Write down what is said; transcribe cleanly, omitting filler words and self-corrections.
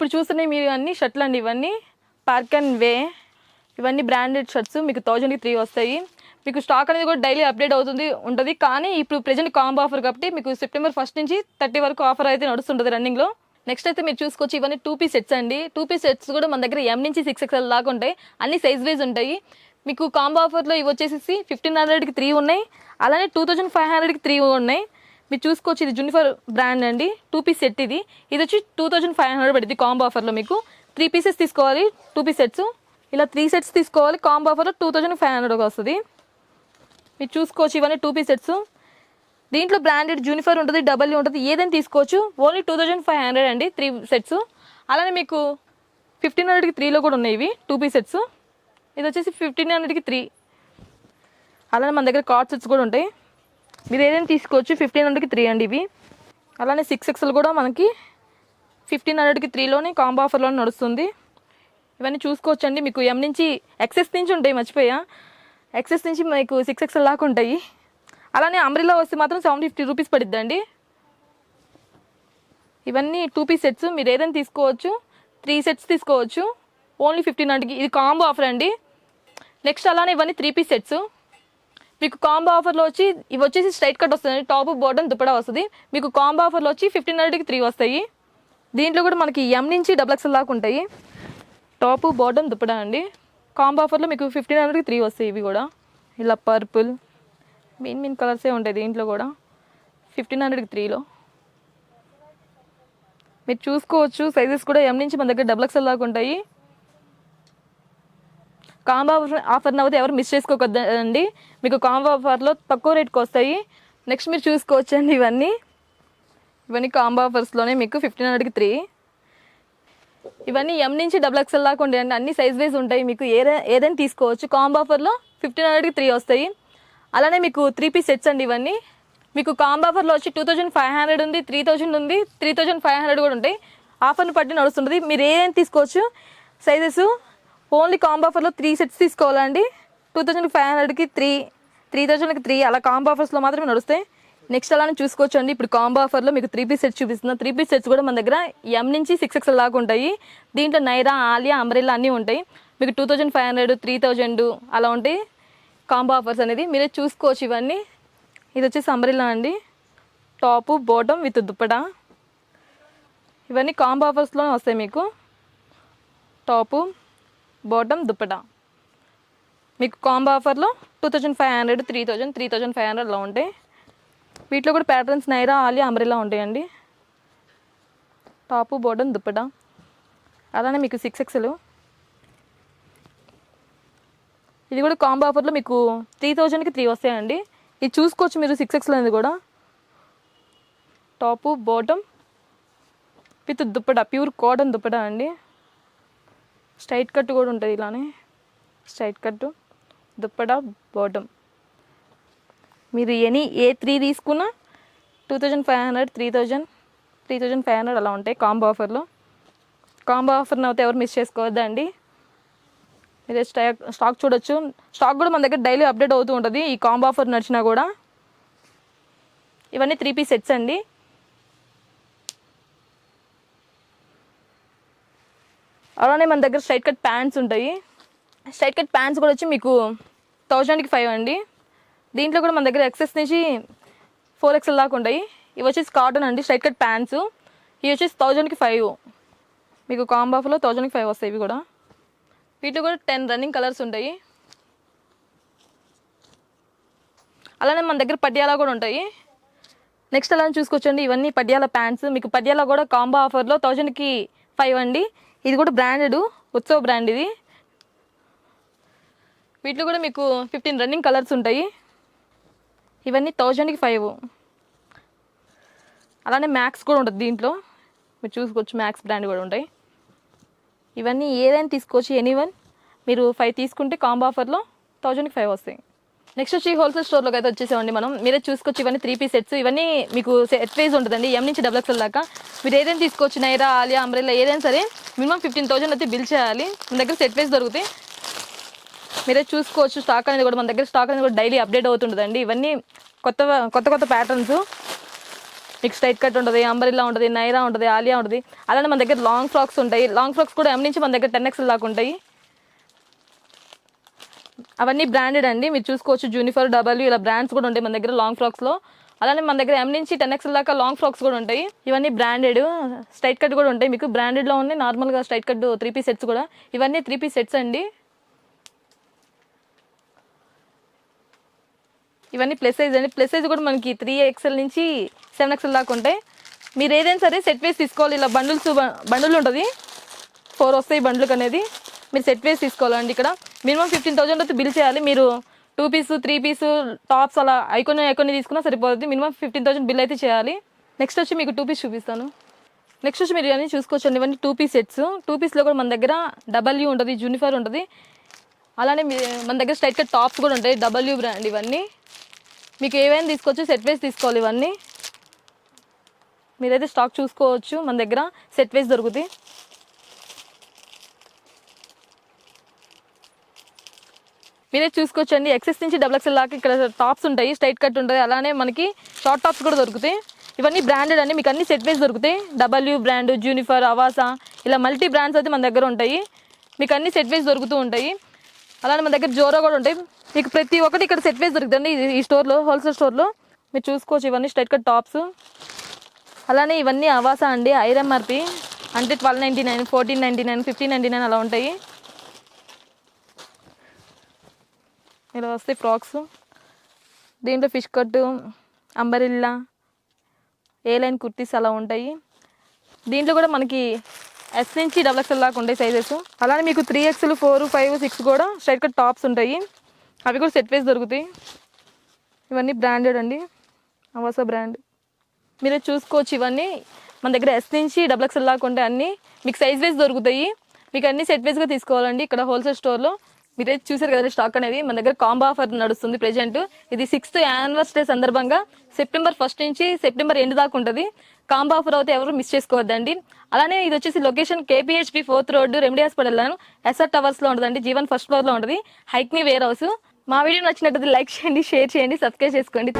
ఇప్పుడు చూస్తున్నాయి మీరు అన్ని షర్ట్లు అండి, ఇవన్నీ పార్క్ అండ్ వే, ఇవన్నీ బ్రాండెడ్ షర్ట్స్ మీకు 1000కి 3 వస్తాయి. మీకు స్టాక్ అనేది కూడా డైలీ అప్డేట్ ఉంటుంది. కానీ ఇప్పుడు ప్రెజెంట్ కాంబో ఆఫర్ కాబట్టి మీకు సెప్టెంబర్ 1 నుంచి 30 వరకు ఆఫర్ అయితే నడుస్తుంటుంది రన్నింగ్లో. నెక్స్ట్ అయితే మీరు చూసుకోవచ్చు, ఇవన్నీ 2 పీస్ సెట్స్ అండి. 2 పీస్ సెట్స్ కూడా మన దగ్గర M నుంచి 6XL దాకా ఉంటాయి. అన్ని సైజ్ వైజ్ ఉంటాయి. మీకు కాంబో ఆఫర్లో ఇవి వచ్చేసి 1500కి 3 ఉన్నాయి, అలానే 2500కి 3 ఉన్నాయి. మీరు చూసుకోవచ్చు, ఇది జునిఫర్ బ్రాండ్ అండి. 2 పీస్ సెట్ ఇది వచ్చి 2500 పడుతుంది కాంబో ఆఫర్లో. మీకు 3 పీసెస్ తీసుకోవాలి, 2 పీస్ సెట్స్, ఇలా 3 సెట్స్ తీసుకోవాలి. కాంబో ఆఫర్లో 2500 వస్తుంది. మీరు చూసుకోవచ్చు, ఇవన్నీ 2 పీస్ సెట్స్. దీంట్లో బ్రాండెడ్ జూనిఫర్ ఉంటుంది, డబల్యూ ఉంటుంది, ఏదైనా తీసుకోవచ్చు. ఓన్లీ 2500 అండి 3 సెట్స్. అలానే మీకు 1500కి 3లో కూడా ఉన్నాయి ఇవి 2 పీస్ సెట్స్. ఇది వచ్చేసి 1500కి 3. అలానే మన దగ్గర కార్డ్ సెట్స్ కూడా ఉంటాయి, మీరు ఏదైనా తీసుకోవచ్చు. 1500కి 3 అండి ఇవి. అలానే 6XL కూడా మనకి 1500కి 3లోనే కాంబో ఆఫర్లోనే నడుస్తుంది. ఇవన్నీ చూసుకోవచ్చు అండి. మీకు M నుంచి XS నుంచి ఉంటాయి, మర్చిపోయా, XS నుంచి మీకు 6XL దాకా ఉంటాయి. అలానే అంబ్రెల్లా వస్తే మాత్రం 750 రూపీస్ పడుద్దండి. ఇవన్నీ 2 పీస్ సెట్స్, మీరు ఏదైనా తీసుకోవచ్చు. 3 సెట్స్ తీసుకోవచ్చు ఓన్లీ 1500కి. ఇది కాంబో ఆఫర్ అండి. నెక్స్ట్ అలానే ఇవన్నీ 3 పీస్ సెట్స్. మీకు కాంబో ఆఫర్లో వచ్చి ఇవి వచ్చేసి స్ట్రైట్ కట్ వస్తుంది, టాప్ బాటమ్ దుపట్టా వస్తుంది. మీకు కాంబో ఆఫర్లో వచ్చి 1500కి 3 వస్తాయి. దీంట్లో కూడా మనకి M నుంచి XXL దాకా ఉంటాయి. టాప్ బాటమ్ దుపట్టా అండి. కాంబో ఆఫర్లో మీకు 1500కి 3 వస్తాయి. ఇవి కూడా ఇలా పర్పుల్ మెయిన్ కలర్సే ఉంటాయి దీంట్లో కూడా. 1500కి 3లో మీరు చూసుకోవచ్చు. సైజెస్ కూడా M నుంచి మన దగ్గర XXL దాకా ఉంటాయి. కాంబో ఆఫర్ని అయితే ఎవరు మిస్ చేసుకోవద్దండి. మీకు కాంబో ఆఫర్లో తక్కువ రేట్కి వస్తాయి. నెక్స్ట్ మీరు చూసుకోవచ్చు అండి, ఇవన్నీ కాంబో ఆఫర్స్లోనే మీకు 1500కి 3. ఇవన్నీ M నుంచి XXL దాకా ఉంటాయండి. అన్ని సైజ్ వైజ్ ఉంటాయి. మీకు ఏదైనా తీసుకోవచ్చు. కాంబో ఆఫర్లో 1500కి 3 వస్తాయి. అలానే మీకు 3 పీస్ సెట్స్ అండి. ఇవన్నీ మీకు కాంబో ఆఫర్లో వచ్చి 2500 ఉంది, 3000 ఉంది, 3500 కూడా ఉంటాయి. ఆఫర్ని బట్టి నడుస్తుంటుంది. మీరు ఏదైనా తీసుకోవచ్చు. సైజెస్ ఓన్లీ కాంబో ఆఫర్లో 3 సెట్స్ తీసుకోవాలండి. 2500కి 3, 3000కి 3 అలా కాంబో ఆఫర్స్లో మాత్రమే నడుస్తాయి. నెక్స్ట్ అలానే చూసుకోవచ్చు అండి. ఇప్పుడు కాంబో ఆఫర్లో మీకు 3 పీస్ సెట్స్ చూపిస్తున్నా. 3 పీస్ సెట్స్ కూడా మన దగ్గర M నుంచి 6XL దాకా ఉంటాయి. దీంట్లో నైరా, ఆలియా, అంబ్రెల్లా అన్నీ ఉంటాయి. మీకు 2500, 3000 అలా ఉంటాయి కాంబో ఆఫర్స్ అనేది. మీరే చూసుకోవచ్చు. ఇవన్నీ ఇది వచ్చేసి అంబ్రెల్లా అండి, టాపు బాటమ్ విత్ దుప్పటా. ఇవన్నీ కాంబో ఆఫర్స్లోనే వస్తాయి. మీకు టాపు బాటమ్ దుప్పటా మీకు కాంబో ఆఫర్లో 2500, 3000, 3500 అలా ఉంటాయి. వీటిలో కూడా ప్యాటర్న్స్ నైరా, ఆలియా, అంబ్రెల్లా ఉంటాయండి. Top bottom dupatta. అలానే మీకు 6XL, ఇది కూడా కాంబో ఆఫర్లో మీకు 3000కి 3 వస్తాయండి. ఇది చూసుకోవచ్చు మీరు. 6XL అనేది కూడా top bottom with dupatta, pure cotton dupatta అండి. స్ట్రైట్ కట్ కూడా ఉంటుంది, ఇలానే స్ట్రైట్ కట్ దుప్పటా బాటమ్. మీరు ఏ 3 తీసుకున్నా 2500, 3000, 3500 అలా ఉంటాయి కాంబో ఆఫర్లో. కాంబో ఆఫర్ని అయితే ఎవరు మిస్ చేసుకోవద్దండి. మీరే స్టాక్ చూడొచ్చు. స్టాక్ కూడా మన దగ్గర డైలీ అప్డేట్ అవుతూ ఉంటుంది. ఈ కాంబో ఆఫర్ నడిచినా కూడా. ఇవన్నీ 3 పీస్ సెట్స్ అండి. అలానే మన దగ్గర స్ట్రైట్ కట్ ప్యాంట్స్ ఉంటాయి. స్ట్రైట్ కట్ ప్యాంట్స్ కూడా వచ్చి మీకు 1000కి 5 అండి. దీంట్లో కూడా మన దగ్గర XS నుంచి 4XL దాకా ఉంటాయి. ఇవి వచ్చేసి కాటన్ అండి, స్ట్రైట్ కట్ ప్యాంట్స్. ఇవి వచ్చేసి 1000కి 5. మీకు కాంబో ఆఫర్లో 1000కి 5 వస్తాయి. ఇవి కూడా వీటిలో కూడా 10 రన్నింగ్ కలర్స్ ఉంటాయి. అలానే మన దగ్గర పటియాలా కూడా ఉంటాయి. నెక్స్ట్ అలానే చూసుకోవచ్చండి. ఇవన్నీ పటియాలా ప్యాంట్స్. మీకు పటియాలా కూడా కాంబో ఆఫర్లో 1000కి 5 అండి. ఇది కూడా బ్రాండెడ్, ఉత్సవ్ బ్రాండ్ ఇది. వీటిలో కూడా మీకు 15 రన్నింగ్ కలర్స్ ఉంటాయి. ఇవన్నీ 1000కి 5. అలానే మ్యాక్స్ కూడా ఉంటుంది దీంట్లో, మీరు చూసుకోవచ్చు. మ్యాక్స్ బ్రాండ్ కూడా ఉంటాయి. ఇవన్నీ ఏదైనా తీసుకోవచ్చు. ఎనీవన్ మీరు 5 తీసుకుంటే కాంబో ఆఫర్లో 1000కి 5 వస్తాయి. నెక్స్ట్ వచ్చి హోల్సేల్ స్టోర్లోకి అయితే వచ్చేసామండి మనం. మీరే చూసుకోవచ్చు. ఇవన్నీ 3 పీస్ సెట్స్. ఇవన్నీ మీకు సెట్ వైజ్ ఉంటుందండి. M నుంచి XXL దాకా మీరు ఏదైనా తీసుకోవచ్చు. నైరా, ఆలియా, అంబ్రెల్లా ఏదైనా సరే మినిమం 15,000 అయితే బిల్ చేయాలి. మన దగ్గర సెట్ వైజ్ దొరుకుతాయి. మీరే చూసుకోవచ్చు. స్టాక్ అనేది కూడా మన దగ్గర స్టాక్ అనేది కూడా డైలీ అప్డేట్ అవుతుంటుందండి. ఇవన్నీ కొత్త ప్యాటర్న్స్. మీకు స్ట్రైట్ కట్ ఉంటుంది, అంబరిల్లా ఉంటుంది, నైరా ఉంటుంది, ఆలియా ఉంటుంది. అలానే మన దగ్గర లాంగ్ ఫ్రాక్స్ ఉంటాయి. లాంగ్ ఫ్రాక్స్ కూడా M నుంచి మన దగ్గర 10XL దాకా ఉంటాయి. అవన్నీ బ్రాండెడ్ అండి, మీరు చూసుకోవచ్చు. జూనిఫర్, W ఇలా బ్రాండ్స్ కూడా ఉంటాయి మన దగ్గర లాంగ్ ఫ్రాక్స్లో. అలానే మన దగ్గర M నుంచి 10XL దాకా లాంగ్ ఫ్రాక్స్ కూడా ఉంటాయి. ఇవన్నీ బ్రాండెడ్. స్ట్రైట్ కట్ కూడా ఉంటాయి మీకు, బ్రాండెడ్లో ఉన్నాయి. నార్మల్గా స్ట్రైట్ కట్ 3 పీస్ సెట్స్ కూడా, ఇవన్నీ 3 పీస్ సెట్స్ అండి. ఇవన్నీ ప్లస్ సైజ్ అండి. ప్లస్ సైజ్ కూడా మనకి 3XL నుంచి 7XL దాకా ఉంటాయి. మీరు ఏదైనా సరే సెట్ వేసి తీసుకోవాలి. ఇలా బండులు ఉంటుంది, 4 వస్తాయి బండ్లకు అనేది. మీరు సెట్ వేసి తీసుకోవాలండి. ఇక్కడ మినిమం 15,000 అయితే బిల్ చేయాలి. మీరు 2 పీస్ 3 పీస్ టాప్స్ అలా ఐకొని తీసుకున్నా సరిపోతుంది. మినిమం 15,000 బిల్ అయితే చేయాలి. నెక్స్ట్ వచ్చి మీకు 2 పీస్ చూపిస్తాను. నెక్స్ట్ వచ్చి మీరు ఇవన్నీ చూసుకోవచ్చండి. ఇవన్నీ 2 పీస్ సెట్స్. 2 పీస్లో కూడా మన దగ్గర W ఉంటుంది, జూనిఫర్ ఉంటుంది. అలానే మన దగ్గర స్ట్రైట్ కట్ టాప్స్ కూడా ఉంటాయి, W బ్రాండ్. ఇవన్నీ మీకు ఏవైనా తీసుకోవచ్చు, సెట్ వేసి తీసుకోవాలి. ఇవన్నీ మీరైతే స్టాక్ చూసుకోవచ్చు, మన దగ్గర సెట్ వేసి దొరుకుతాయి. మీరే చూసుకోవచ్చండి. XS నుంచి XXL దాకా ఇక్కడ టాప్స్ ఉంటాయి, స్ట్రైట్ కట్ ఉంటుంది. అలానే మనకి షార్ట్ టాప్స్ కూడా దొరుకుతాయి. ఇవన్నీ బ్రాండెడ్ అండి, మీకు అన్ని సెట్ వేసి దొరుకుతాయి. W బ్రాండ్, జూనిఫర్, అవాసా ఇలా మల్టీ బ్రాండ్స్ అయితే మన దగ్గర ఉంటాయి. మీకు అన్ని సెట్ వేసి దొరుకుతూ ఉంటాయి. అలానే మన దగ్గర జోరో కూడా ఉంటాయి. మీకు ప్రతి ఒక్కటి ఇక్కడ సెట్ వేసి దొరుకుతుంది ఈ స్టోర్లో, హోల్సేల్ స్టోర్లో. మీరు చూసుకోవచ్చు. ఇవన్నీ స్ట్రైట్ కట్ టాప్స్. అలానే ఇవన్నీ అవాసా అండి, IRMRP అంటే 1299, 1499, 1599 అలా ఉంటాయి. ఇలా వస్తాయి ఫ్రాక్స్. దీంట్లో ఫిష్ కట్, అంబరిల్లా, ఏ లైన్ కుర్తీస్ అలా ఉంటాయి. దీంట్లో కూడా మనకి S నుంచి XXL దాకా ఉంటాయి సైజెస్. అలానే మీకు 3XL, 4, 5, 6 కూడా స్ట్రైట్ కట్ టాప్స్ ఉంటాయి. అవి కూడా సెట్ వేసి దొరుకుతాయి. ఇవన్నీ బ్రాండెడ్ అండి, అవాసా బ్రాండ్. మీరే చూసుకోవచ్చు. ఇవన్నీ మన దగ్గర S నుంచి XXL దాకా ఉంటాయి. అన్నీ మీకు సైజ్ వేసి దొరుకుతాయి. మీకు అన్ని సెట్ వేస్గా తీసుకోవాలండి ఇక్కడ హోల్సేల్ స్టోర్లో. మీరే చూసారు కదా స్టాక్ అనేది. మన దగ్గర కాంబో ఆఫర్ నడుస్తుంది ప్రెజెంట్. ఇది 6th యానివర్సరీ సందర్భంగా సెప్టెంబర్ 1 నుంచి సెప్టెంబర్ ఎండ్ దాకా ఉంటుంది. కాంబో ఆఫర్ అయితే ఎవరు మిస్ చేసుకోవద్దండి. అలానే ఇది వచ్చేసి location KPHP 4th road, remedy hospital, SR టవర్స్లో ఉంటుందండి. G1 ఫస్ట్ ఫ్లోర్లో ఉంటుంది. హైక్నీ వేర్ హౌస్. మా వీడియో నచ్చినట్టు లైక్ చేయండి, షేర్ చేయండి, సబ్స్క్రైబ్ చేసుకోండి.